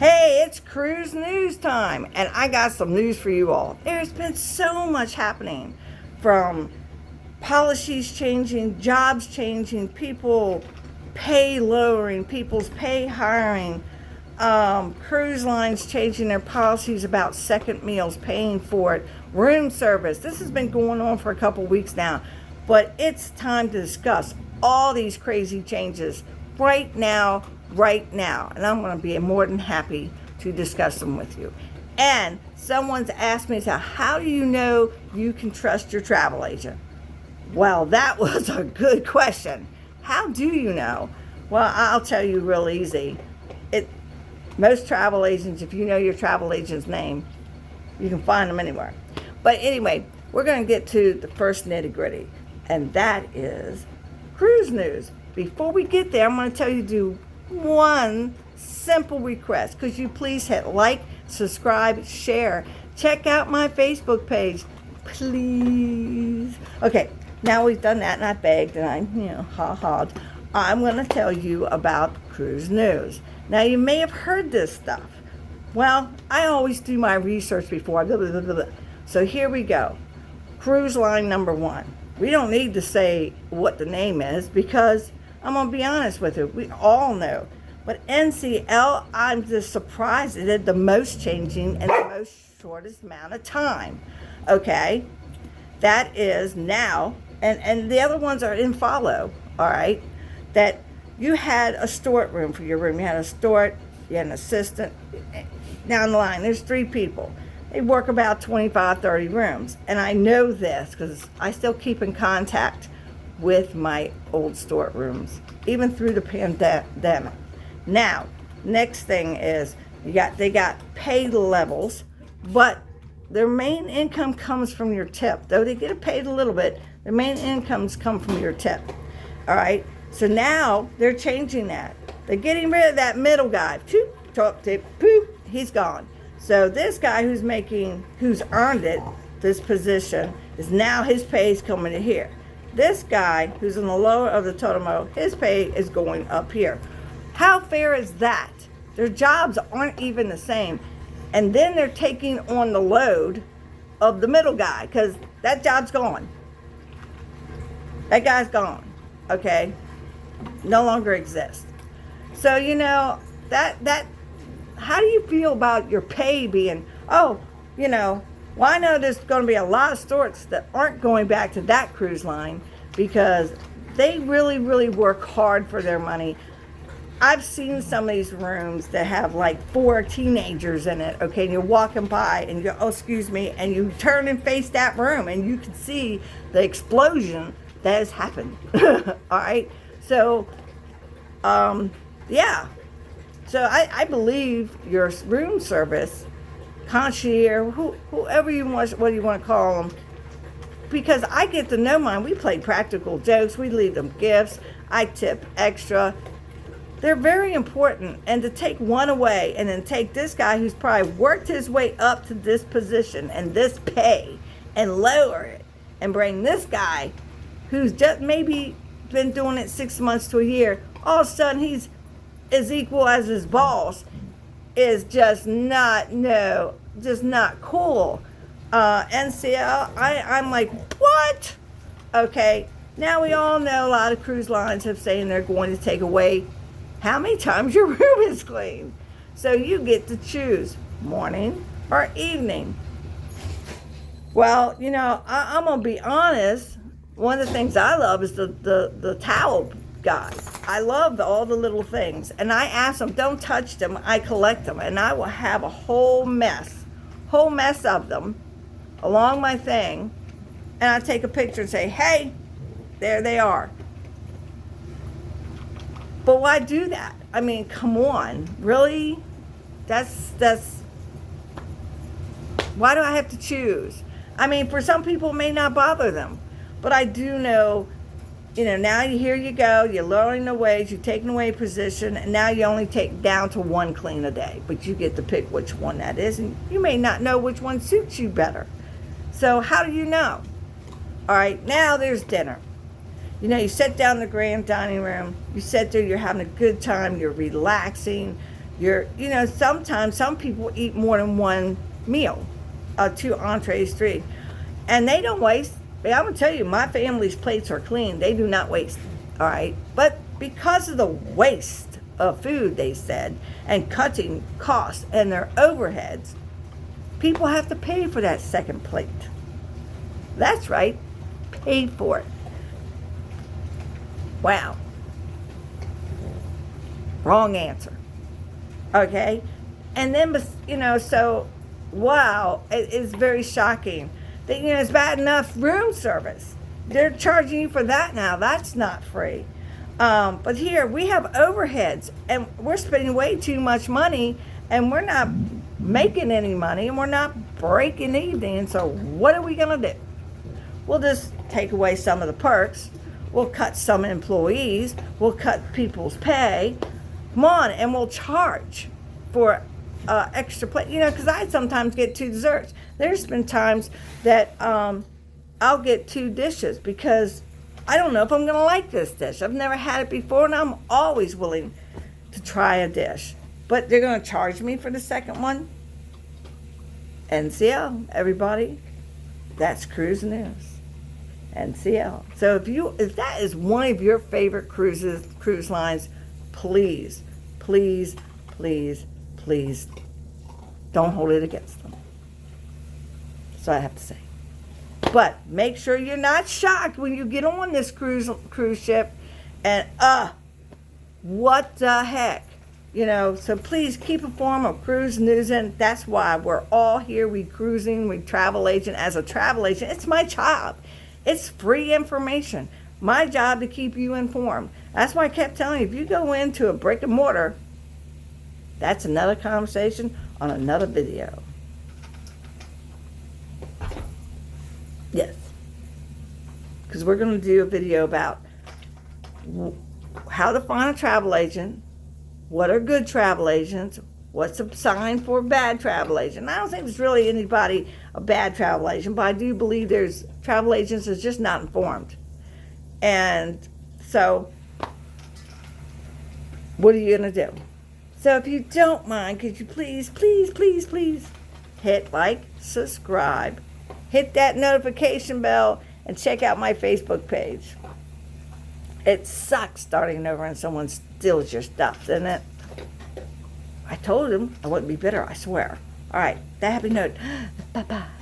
Hey, it's cruise news time, and I got some news for you all. There's been so much happening, from policies changing, jobs changing, people pay lowering, people's pay hiring, cruise lines changing their policies about second meals, paying for it, room service. This has been going on for a couple weeks now, but it's time to discuss all these crazy changes right now, and I'm going to be more than happy to discuss them with you. And someone's asked me, so how do you know you can trust your travel agent? Well, that was a good question. How do you know? Well, I'll tell you real easy. Most travel agents, if you know your travel agent's name, you can find them anywhere. But anyway, we're going to get to the first nitty-gritty, and that is cruise news. Before we get there, I'm going to tell you to do one simple request. Could you please hit like, subscribe, share, check out my Facebook page, please. Okay, now we've done that, and I begged, and I, ha-ha'd. I'm going to tell you about cruise news. Now, you may have heard this stuff. Well, I always do my research before. So here we go. Cruise line number one. We don't need to say what the name is because I'm going to be honest with you. We all know. But NCL, I'm just surprised it did the most changing in the most shortest amount of time. Okay? That is now, and the other ones are in follow, all right? That you had a steward room for your room. You had a steward, you had an assistant. Down the line, there's 3 people. They work about 25, 30 rooms. And I know this because I still keep in contact with my old steward rooms, even through the pandemic. Now, next thing is they got pay levels, but their main income comes from your tip. Though they get paid a little bit, their main incomes come from your tip. All right? So now they're changing that. They're getting rid of that middle guy. Choop, top tip, poop, he's gone. So this guy who's earned it, this position, is now his pay is coming to here. This guy who's in the lower of the totem, his pay is going up here. How fair is that? Their jobs aren't even the same. And then they're taking on the load of the middle guy because that job's gone. That guy's gone. Okay? No longer exists. So, that how do you feel about your pay being, well, I know there's going to be a lot of stewards that aren't going back to that cruise line because they really, really work hard for their money. I've seen some of these rooms that have like 4 teenagers in it, okay, and you're walking by and you go, oh, excuse me, and you turn and face that room and you can see the explosion that has happened. All right? So, yeah. So I believe your room service, concierge, whoever you want, what you want to call them, because I get to know mine. We play practical jokes. We leave them gifts. I tip extra. They're very important. And to take one away and then take this guy who's probably worked his way up to this position and this pay and lower it and bring this guy who's just maybe been doing it 6 months to a year, all of a sudden he's as equal as his boss, is just not cool. NCL, I'm like, what? Okay, now we all know a lot of cruise lines have saying they're going to take away how many times your room is cleaned. So you get to choose morning or evening. Well, I'm going to be honest. One of the things I love is the towel guy. I love all the little things. And I ask them, don't touch them. I collect them. And I will have a whole mess of them along my thing. And I take a picture and say, hey, there they are. But why do that? I mean, come on. Really? That's why do I have to choose? I mean, for some people it may not bother them. But I do know, now here you go, you're lowering the wage, you're taking away a position, and now you only take down to 1 clean a day. But you get to pick which one that is, and you may not know which one suits you better. So how do you know? All right, now there's dinner. You sit down in the grand dining room, you sit there, you're having a good time, you're relaxing, Sometimes some people eat more than one meal, 2 entrees, 3, and they don't waste. I'm gonna tell you, my family's plates are clean. They do not waste. All right, but because of the waste of food, they said, and cutting costs and their overheads, people have to pay for that second plate. That's right, pay for it. Wow. Wrong answer. Okay? And then, so, wow, it is very shocking that, it's bad enough room service. They're charging you for that now. That's not free. But here, we have overheads, and we're spending way too much money, and we're not making any money, and we're not breaking even. So what are we going to do? We'll just take away some of the perks. We'll cut some employees. We'll cut people's pay. Come on, and we'll charge for extra plate. Because I sometimes get 2 desserts. There's been times that I'll get 2 dishes because I don't know if I'm going to like this dish. I've never had it before, and I'm always willing to try a dish. But they're going to charge me for the second one. NCL, everybody. That's cruise news. NCL. So if that is one of your favorite cruise lines, please, please, please, please don't hold it against them. That's all I have to say. But make sure you're not shocked when you get on this cruise ship and what the heck, so please keep informed of cruise news, and that's why we're all here. We travel agent. As a travel agent, it's my job. It's free information. My job to keep you informed. That's why I kept telling you, if you go into a brick and mortar, that's another conversation on another video. Yes. Because we're going to do a video about how to find a travel agent, what are good travel agents, what's a sign for a bad travel agent. I don't think there's really anybody a bad travel agent, but I do believe there's travel agents that's just not informed. And so, what are you going to do? So if you don't mind, could you please, please, please, please hit like, subscribe, hit that notification bell, and check out my Facebook page. It sucks starting over and someone steals your stuff, doesn't it? I told him I wouldn't be bitter, I swear. All right, that happy note. Bye-bye.